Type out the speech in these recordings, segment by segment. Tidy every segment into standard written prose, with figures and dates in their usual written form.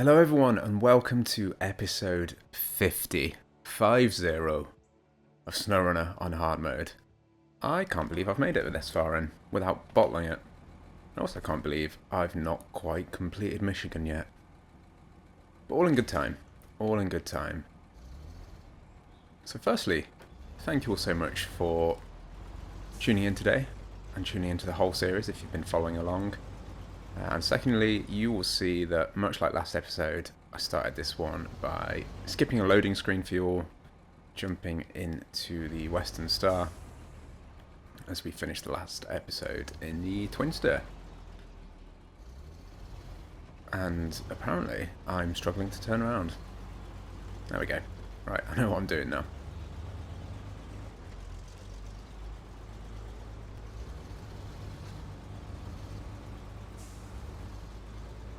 Hello everyone and welcome to episode 50 of SnowRunner on Hard Mode. I can't believe I've made it this far in without bottling it. I also can't believe I've not quite completed Michigan yet. But all in good time. All in good time. So firstly, thank you all so much for tuning in today and tuning into the whole series if you've been following along. And secondly, you will see that much like last episode, I started this one by skipping a loading screen for you all, jumping into the Western Star as we finished the last episode in the Twin Stir. And apparently I'm struggling to turn around. There we go. Right, I know what I'm doing now.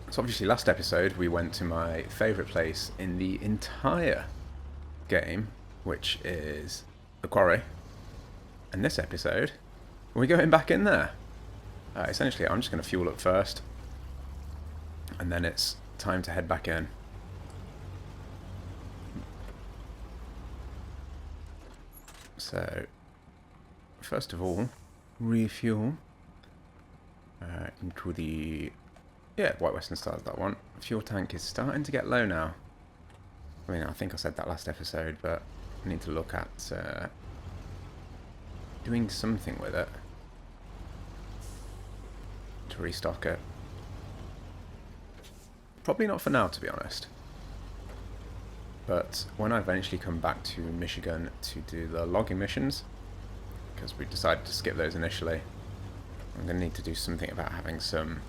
So obviously last episode we went to my favourite place in the entire game, which is the quarry. And this episode, we're going back in there. Essentially I'm just going to fuel up first, and then it's time to head back in. So, first of all, refuel into the... Yeah, White Western Star's that one. Fuel tank is starting to get low now. I mean, I think I said that last episode, but I need to look at doing something with it to restock it. Probably not for now, to be honest. But when I eventually come back to Michigan to do the logging missions, because we decided to skip those initially, I'm going to need to do something about having some...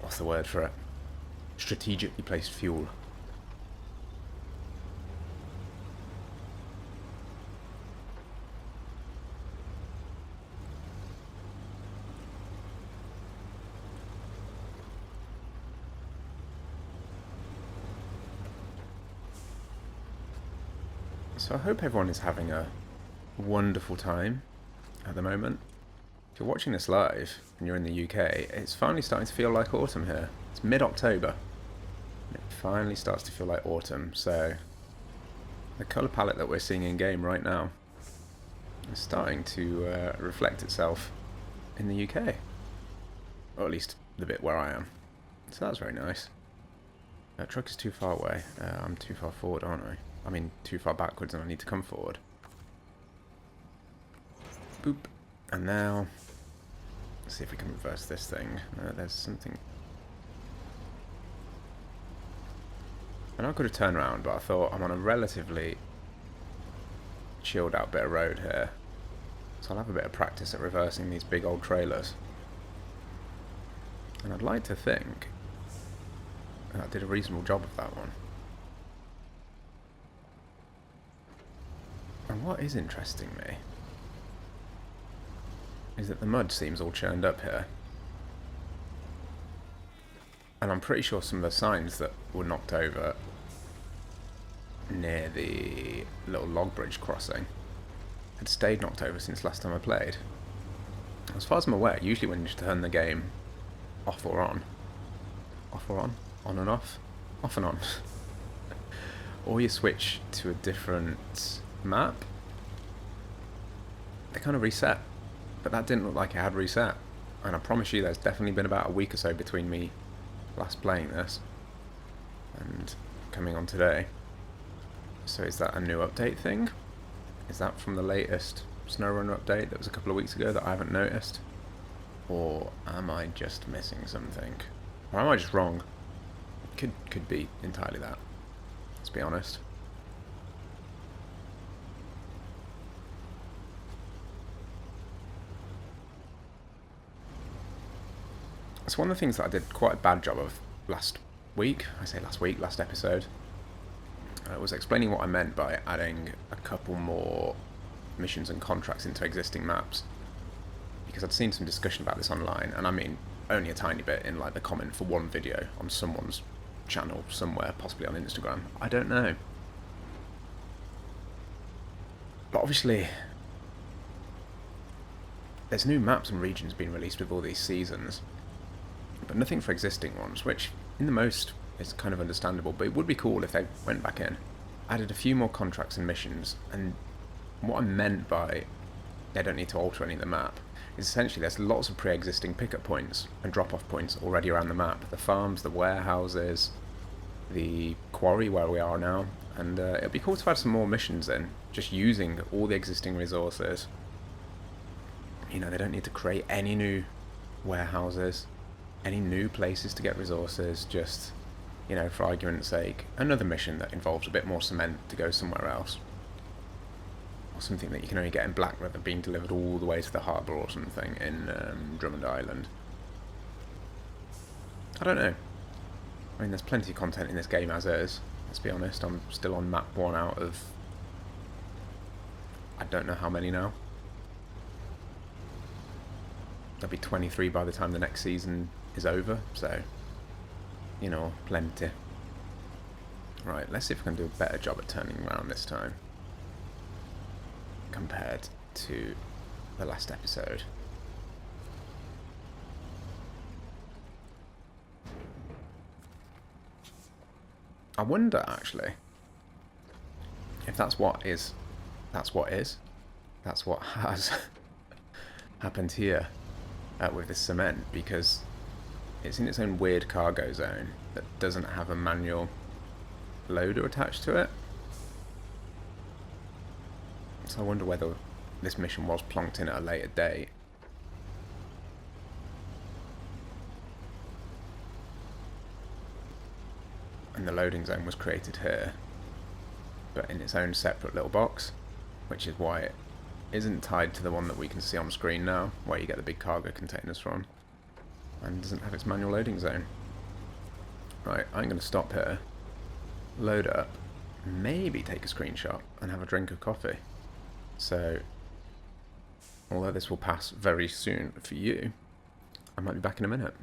What's the word for it? Strategically placed fuel. So I hope everyone is having a wonderful time at the moment. If you're watching this live and you're in the UK, it's finally starting to feel like autumn here. It's mid-October. It finally starts to feel like autumn, so the colour palette that we're seeing in game right now is starting to reflect itself in the UK. Or at least the bit where I am. So that's very nice. That truck is too far away. I'm too far forward, aren't I? I mean, too far backwards and I need to come forward. Boop. And now... Let's see if we can reverse this thing. There's something... And I could have turned around, but I thought I'm on a relatively chilled out bit of road here. So I'll have a bit of practice at reversing these big old trailers. And I'd like to think that I did a reasonable job of that one. And what is interesting me is that the mud seems all churned up here. And I'm pretty sure some of the signs that were knocked over near the little log bridge crossing had stayed knocked over since last time I played. As far as I'm aware, usually when you turn the game off or on, on and off, off and on, or you switch to a different map, they kind of reset. But that didn't look like it had reset, and I promise you there's definitely been about a week or so between me last playing this and coming on today. So is that a new update thing? Is that from the latest SnowRunner update that was a couple of weeks ago that I haven't noticed? Or am I just missing something? Or am I just wrong? Could be entirely that, let's be honest. So one of the things that I did quite a bad job of last week, last episode, was explaining what I meant by adding a couple more missions and contracts into existing maps. Because I'd seen some discussion about this online, and I mean only a tiny bit in like the comment for one video on someone's channel somewhere, possibly on Instagram. I don't know. But obviously there's new maps and regions being released with all these seasons, but nothing for existing ones, which in the most, it's kind of understandable, but it would be cool if they went back in, added a few more contracts and missions, and what I meant by they don't need to alter any of the map is essentially there's lots of pre-existing pickup points and drop-off points already around the map. The farms, the warehouses, the quarry where we are now, and it'd be cool to add some more missions in, just using all the existing resources. You know, they don't need to create any new warehouses, any new places to get resources, just, you know, for argument's sake, another mission that involves a bit more cement to go somewhere else. Or something that you can only get in Black River being delivered all the way to the harbour or something in Drummond Island. I don't know. I mean, there's plenty of content in this game as is, let's be honest. I'm still on map 1 out of I don't know how many now. There'll be 23 by the time the next season is over, so, you know, plenty. Right, let's see if we can do a better job at turning around this time compared to the last episode. I wonder, actually, if that's what has happened here with this cement, because it's in its own weird cargo zone that doesn't have a manual loader attached to it. So I wonder whether this mission was plonked in at a later date. And the loading zone was created here, but in its own separate little box, which is why it isn't tied to the one that we can see on screen now, where you get the big cargo containers from, and doesn't have its manual loading zone. Right, I'm going to stop here, load up, maybe take a screenshot, and have a drink of coffee. So, although this will pass very soon for you, I might be back in a minute.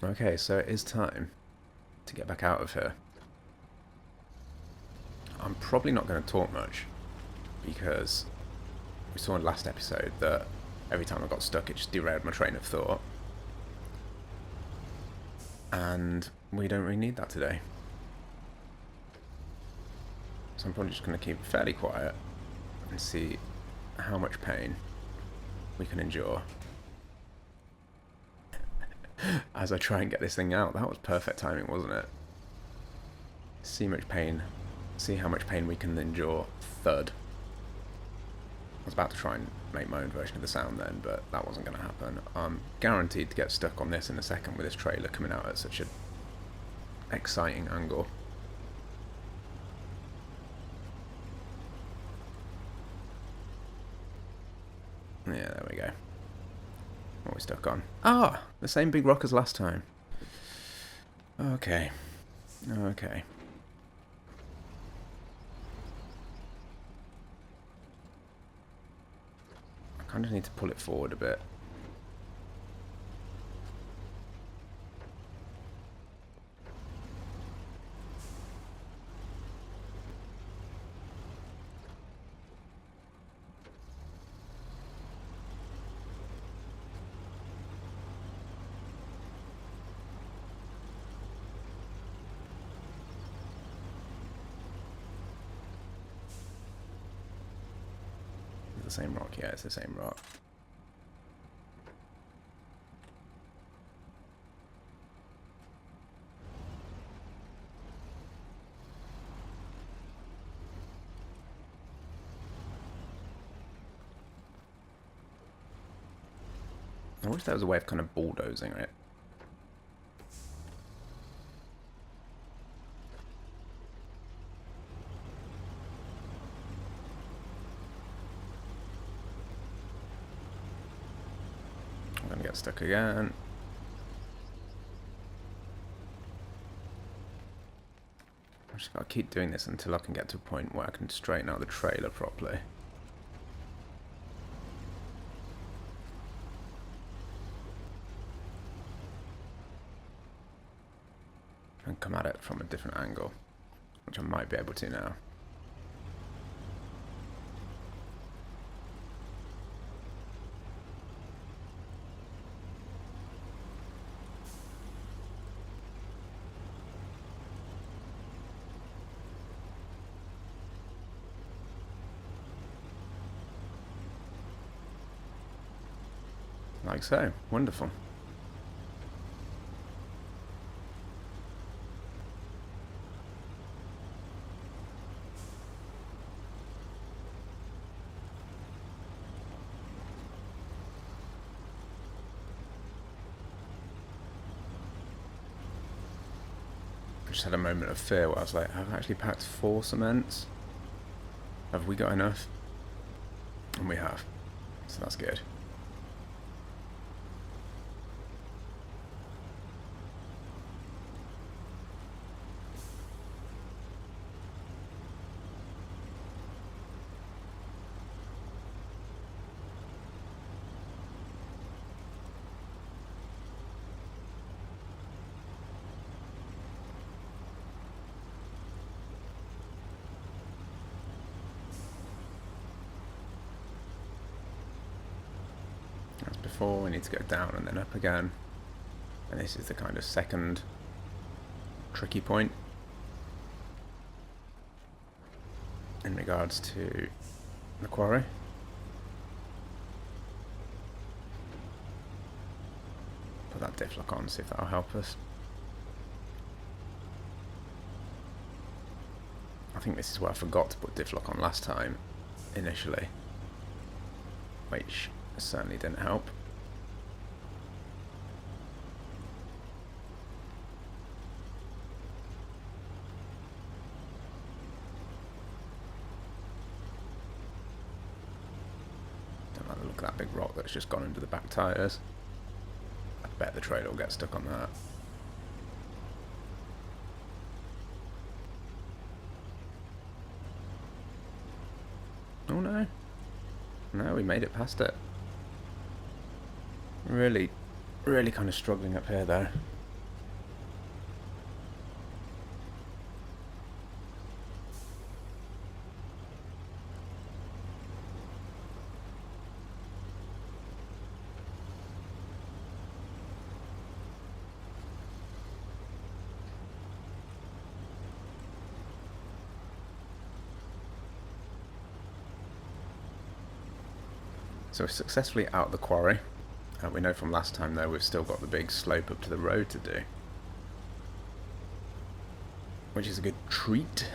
Okay, so it is time to get back out of here. I'm probably not going to talk much, because we saw in the last episode that every time I got stuck it just derailed my train of thought. And we don't really need that today. So I'm probably just going to keep it fairly quiet and see how much pain we can endure as I try and get this thing out. That was perfect timing, wasn't it? See how much pain we can endure. Thud. I was about to try and make my own version of the sound then, but that wasn't going to happen. I'm guaranteed to get stuck on this in a second with this trailer coming out at such an exciting angle. Yeah, there we go. What are we stuck on? Ah! The same big rock as last time. Okay. Okay. I kind of need to pull it forward a bit. The same rock, yeah, it's the same rock. I wish there was a way of kind of bulldozing it. I'm gonna get stuck again. I just gotta keep doing this until I can get to a point where I can straighten out the trailer properly. And come at it from a different angle, which I might be able to now. Like so. Wonderful. I just had a moment of fear where I was like, I've actually packed 4 cements. Have we got enough? And we have. So that's good. As before, we need to go down and then up again. And this is the kind of second tricky point in regards to the quarry. Put that diff lock on, see if that'll help us. I think this is where I forgot to put diff lock on last time, initially. Which certainly didn't help. Don't like the look of that big rock that's just gone into the back tyres. I bet the trailer will get stuck on that. Oh no. No, we made it past it. Really kind of struggling up here though. So we're successfully out of the quarry. We know from last time though we've still got the big slope up to the road to do, which is a good treat.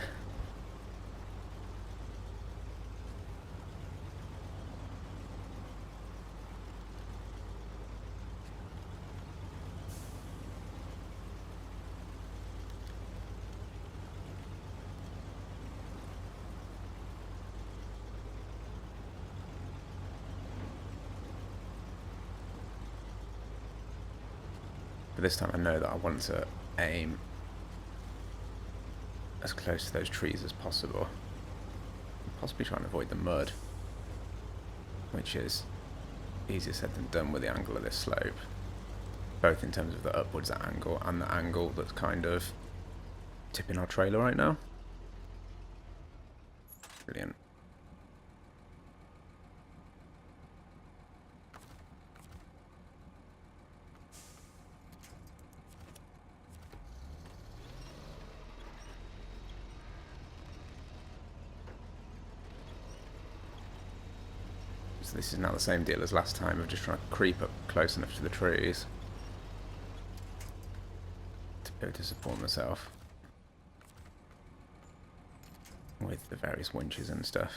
But this time I know that I want to aim as close to those trees as possible. Possibly try and avoid the mud, which is easier said than done with the angle of this slope. Both in terms of the upwards angle and the angle that's kind of tipping our trailer right now. Brilliant. So this is now the same deal as last time of just trying to creep up close enough to the trees to be able to support myself with the various winches and stuff.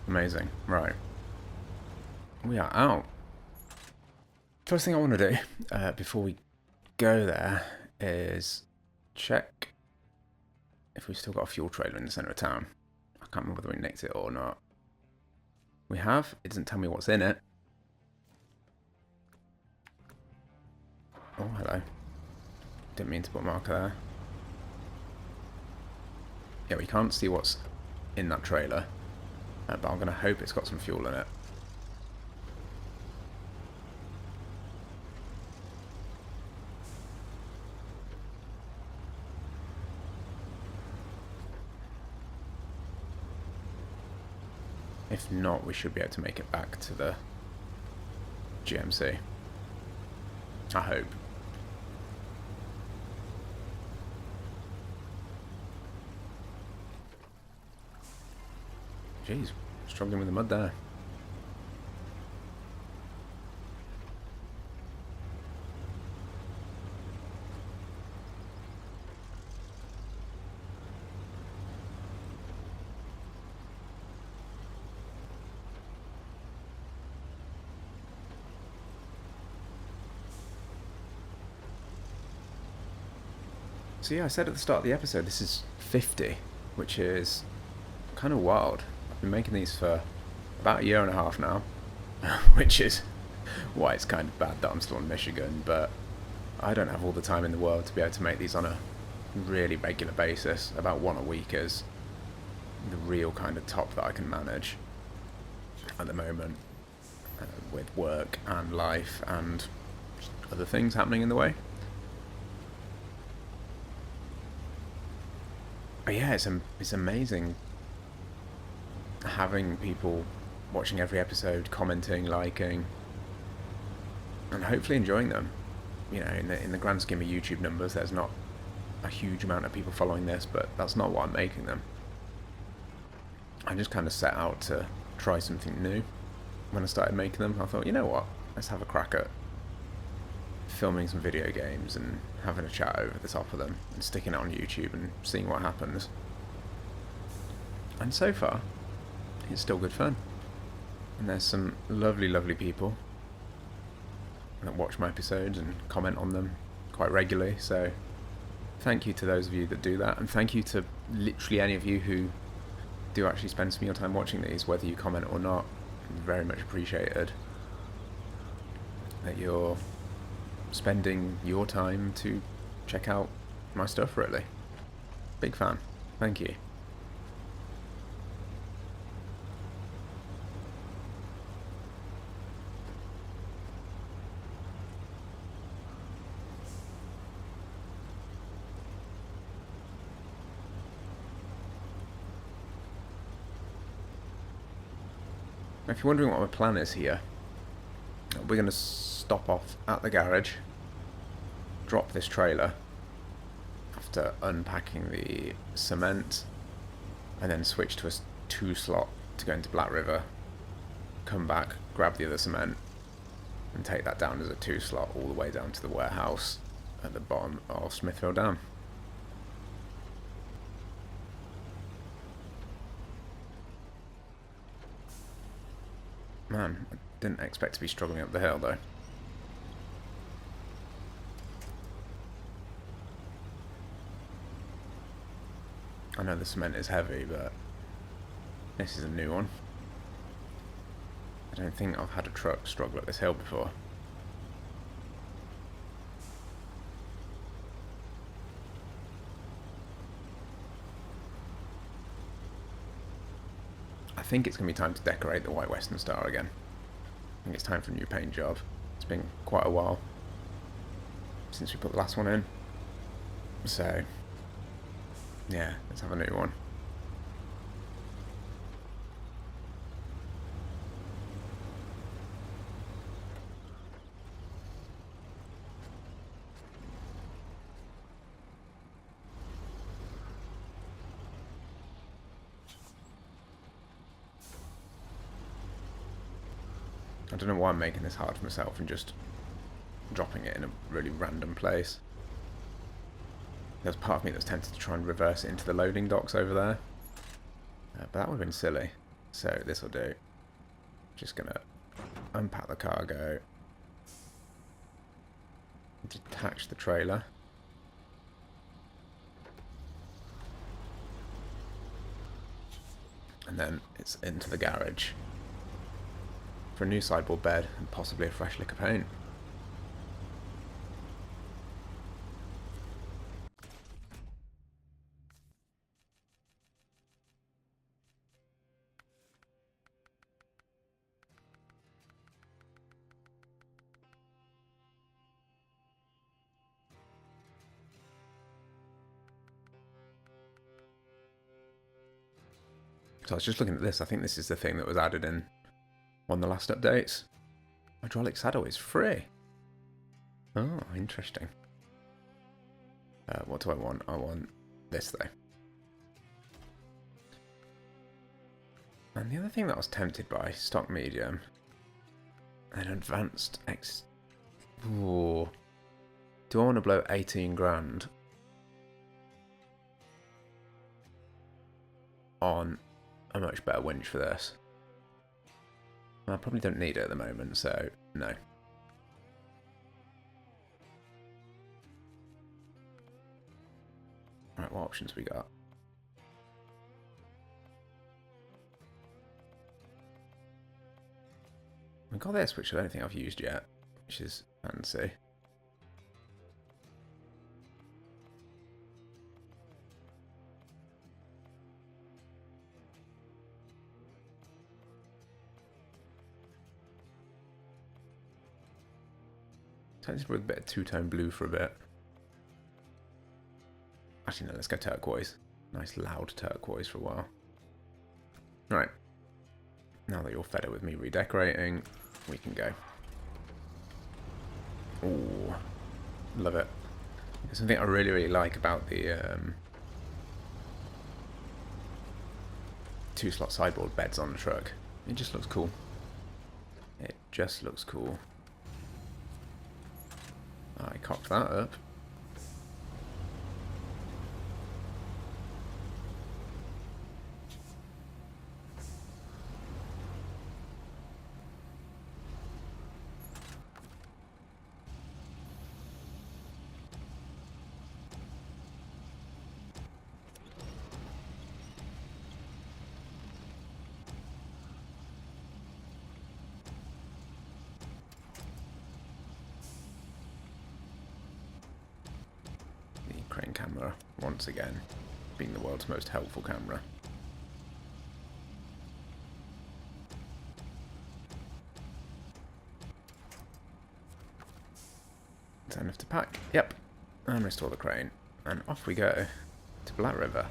Amazing. Right. We are out. First thing I want to do before we go there is check if we've still got a fuel trailer in the centre of town. I can't remember whether we nicked it or not. We have. It doesn't tell me what's in it. Oh, hello. didn't mean to put a marker there. Yeah, we can't see what's in that trailer, but I'm going to hope it's got some fuel in it. If not, we should be able to make it back to the GMC. I hope. Jeez, struggling with the mud there. So yeah, I said at the start of the episode, this is 50, which is kind of wild. I've been making these for about a year and a half now, which is why it's kind of bad that I'm still in Michigan, but I don't have all the time in the world to be able to make these on a really regular basis. About one a week is the real kind of top that I can manage at the moment, with work and life and other things happening in the way. But yeah, it's amazing having people watching every episode, commenting, liking, and hopefully enjoying them. You know, in the grand scheme of YouTube numbers, there's not a huge amount of people following this, but that's not why I'm making them. I just kind of set out to try something new. When I started making them, I thought, you know what, let's have a crack at filming some video games and having a chat over the top of them and sticking it on YouTube and seeing what happens. And so far, it's still good fun. And there's some lovely, lovely people that watch my episodes and comment on them quite regularly, so thank you to those of you that do that, and thank you to literally any of you who do actually spend some of your time watching these, whether you comment or not. Very much appreciated that you're spending your time to check out my stuff, really. Big fan. Thank you. If you're wondering what my plan is here, we're going to stop off at the garage, drop this trailer after unpacking the cement, and then switch to a 2-slot to go into Black River, come back, grab the other cement, and take that down as a 2-slot all the way down to the warehouse at the bottom of Smithfield Dam. Man, I didn't expect to be struggling up the hill though. I know the cement is heavy, but this is a new one. I don't think I've had a truck struggle up this hill before. I think it's going to be time to decorate the White Western Star again. I think it's time for a new paint job. It's been quite a while since we put the last one in. So, yeah, let's have a new one. I don't know why I'm making this hard for myself and just dropping it in a really random place. There's part of me that's tempted to try and reverse it into the loading docks over there. But that would have been silly. So this will do. Just going to unpack the cargo. Detach the trailer. And then it's into the garage for a new sideboard bed and possibly a fresh lick of paint. So I was just looking at this. I think this is the thing that was added in one of the last updates. Hydraulic saddle is free. Oh, interesting. What do I want? I want this though. And the other thing that I was tempted by, stock medium, and advanced X. Ooh. Do I want to blow 18 grand on a much better winch for this? I probably don't need it at the moment, so no. Right, what options we got? We got this, which I don't think I've used yet, which is fancy. Tempted with a bit of two-tone blue for a bit. Actually, no, let's go turquoise. Nice loud turquoise for a while. Right. Now that you're fed up with me redecorating, we can go. Ooh, love it. There's something I really like about the two-slot sideboard beds on the truck. It just looks cool. It just looks cool. I cocked that up. Crane camera, once again, being the world's most helpful camera. Is that enough to pack? Yep. And restore the crane. And off we go to Black River.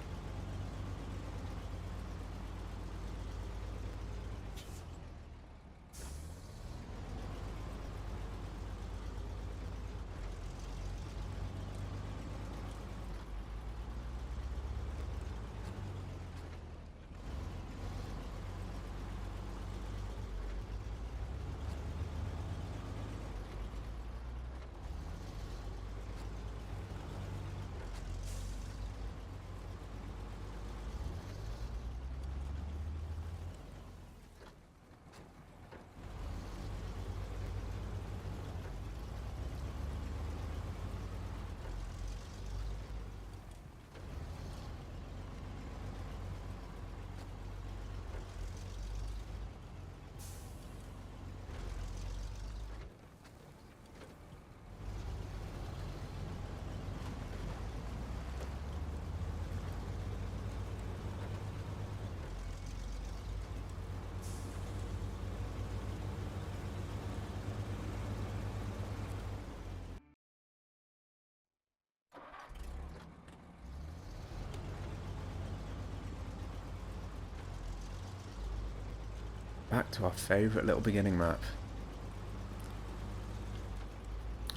Back to our favourite little beginning map.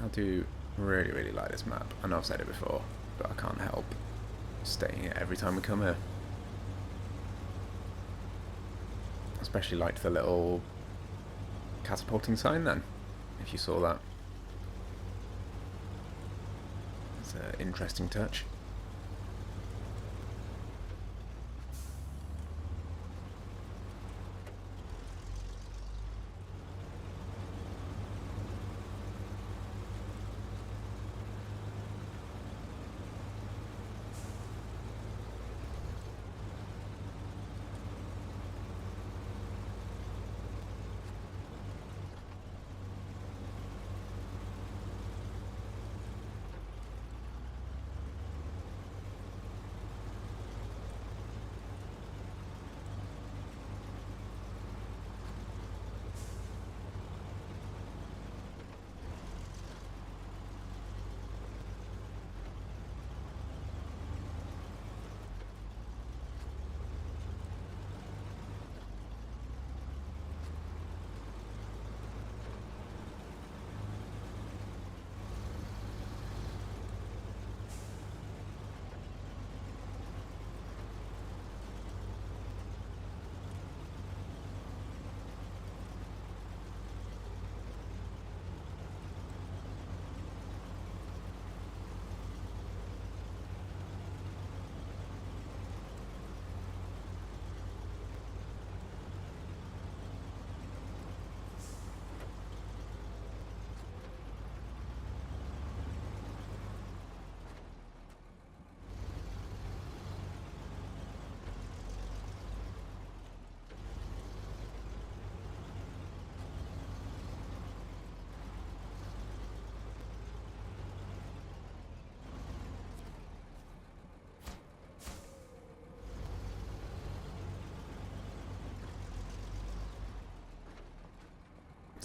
I do really like this map. I know I've said it before, but I can't help stating it every time we come here. Especially liked the little catapulting sign then, if you saw that. It's an interesting touch.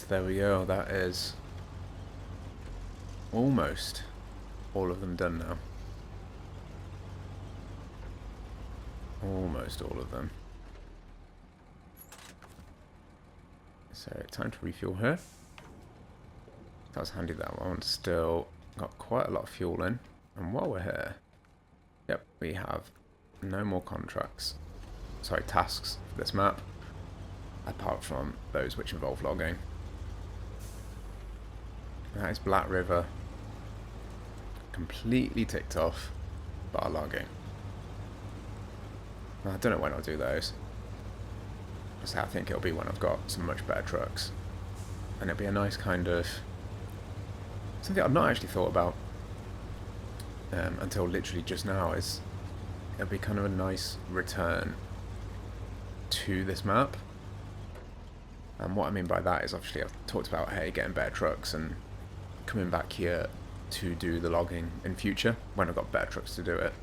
there we go. That is almost all of them done now. Almost all of them. So time to refuel her. That was handy, that one. Still got quite a lot of fuel in. And while we're here, yep, we have no more contracts. Sorry, tasks for this map, apart from those which involve logging. That is Black River. Completely ticked off, bar logging. I don't know when I'll do those. So I think it'll be when I've got some much better trucks. And it'll be a nice kind of... something I've not actually thought about until literally just now, is it'll be kind of a nice return to this map. And what I mean by that is, obviously I've talked about, hey, getting better trucks and coming back here to do the logging in future when I've got better trucks to do it.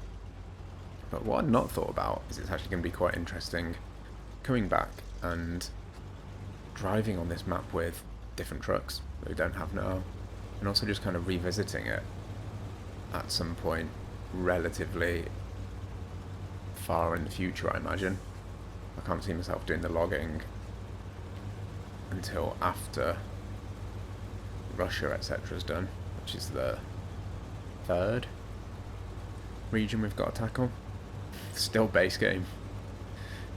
But what I've not thought about is it's actually going to be quite interesting coming back and driving on this map with different trucks that we don't have now, and also just kind of revisiting it at some point relatively far in the future, I imagine. I can't see myself doing the logging until after Russia, etc. is done, which is the third region we've got to tackle. Still base game.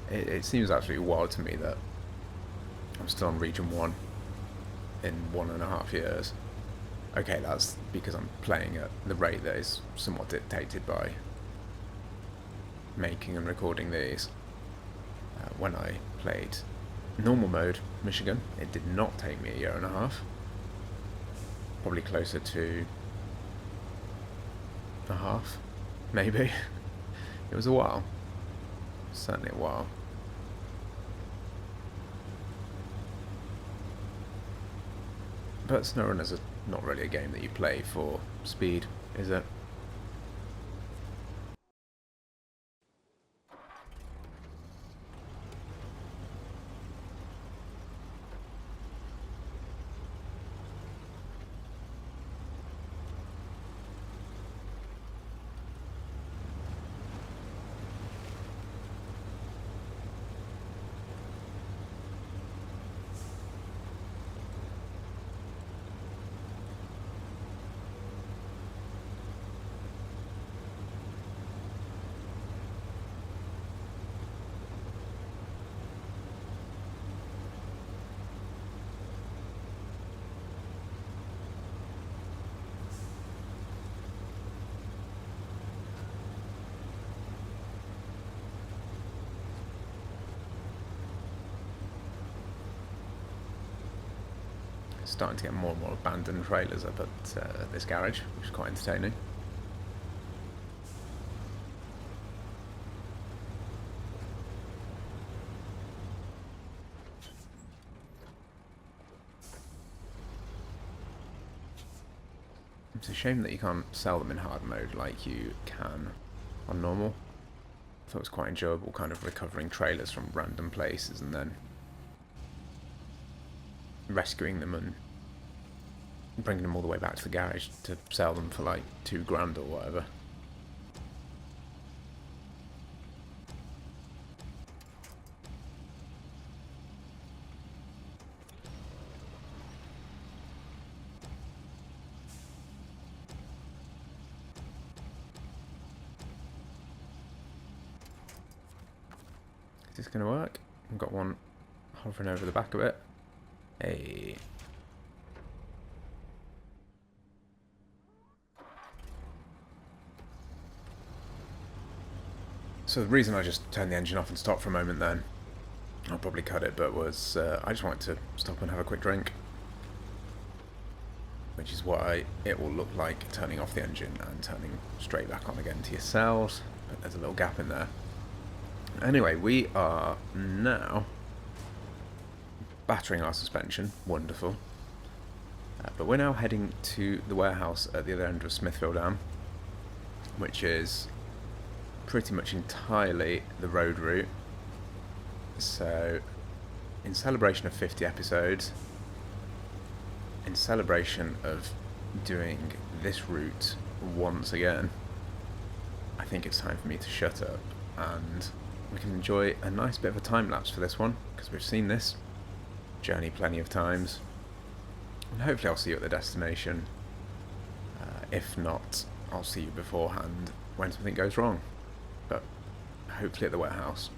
It seems absolutely wild to me that I'm still on region 1 in 1.5 years. Okay, that's because I'm playing at the rate that is somewhat dictated by making and recording these. When I played normal mode Michigan, it did not take me 1.5 years. Probably closer to a half, maybe. It was a while. Certainly a while. But SnowRunner's not really a game that you play for speed, is it? Starting to get more and more abandoned trailers up at this garage, which is quite entertaining. It's a shame that you can't sell them in hard mode like you can on normal. I thought it was quite enjoyable, kind of recovering trailers from random places and then rescuing them and bringing them all the way back to the garage to sell them for like $2,000 or whatever. Is this going to work? I've got one hovering over the back of it. Hey. So the reason I just turned the engine off and stopped for a moment then, I'll probably cut it, but was I just wanted to stop and have a quick drink. Which is why it will look like turning off the engine and turning straight back on again to yourselves. But there's a little gap in there. Anyway, we are now battering our suspension. Wonderful. But we're now heading to the warehouse at the other end of Smithville Dam, which is pretty much entirely the road route. So in celebration of 50 episodes, in celebration of doing this route once again, I think it's time for me to shut up and we can enjoy a nice bit of a time lapse for this one, because we've seen this journey plenty of times, and hopefully I'll see you at the destination. If not, I'll see you beforehand when something goes wrong, but hopefully at the warehouse.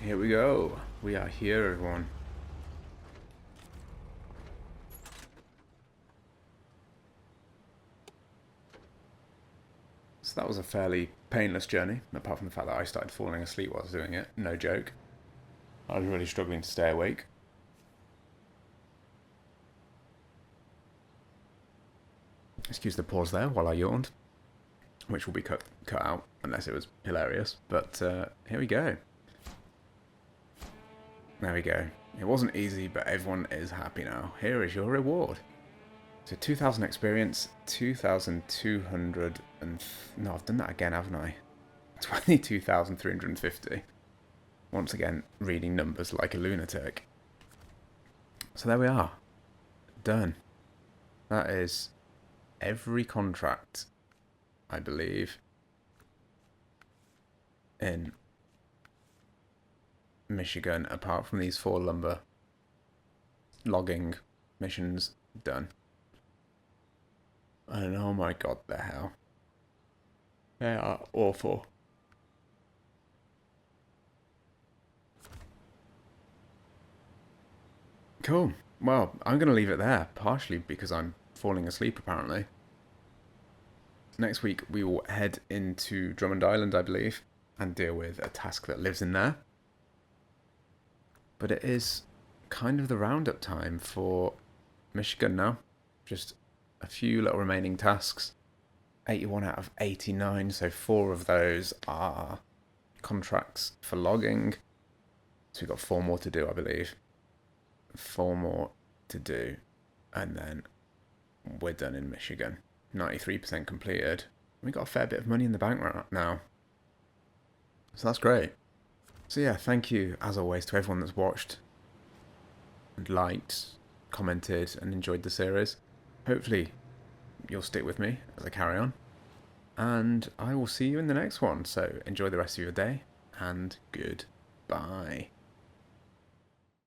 Here we go. We are here, everyone. So that was a fairly painless journey, apart from the fact that I started falling asleep while I was doing it. No joke. I was really struggling to stay awake. Excuse the pause there while I yawned, which will be cut out unless it was hilarious. But here we go. There we go. It wasn't easy, but everyone is happy now. Here is your reward. So 2,000 experience, 2,200 and... No, I've done that again, haven't I? 22,350. Once again, reading numbers like a lunatic. So there we are. Done. That is every contract, I believe, in Michigan, apart from these 4 lumber logging missions, done. And oh my god, the hell. They are awful. Cool. Well, I'm going to leave it there, partially because I'm falling asleep, apparently. Next week, we will head into Drummond Island, I believe, and deal with a task that lives in there. But it is kind of the roundup time for Michigan now. Just a few little remaining tasks. 81 out of 89, so 4 of those are contracts for logging. So we've got 4 more to do, I believe. 4 more to do, and then we're done in Michigan. 93% completed. We've got a fair bit of money in the bank right now. So that's great. So yeah, thank you, as always, to everyone that's watched and liked, commented, and enjoyed the series. Hopefully, you'll stick with me as I carry on. And I will see you in the next one. So enjoy the rest of your day, and goodbye.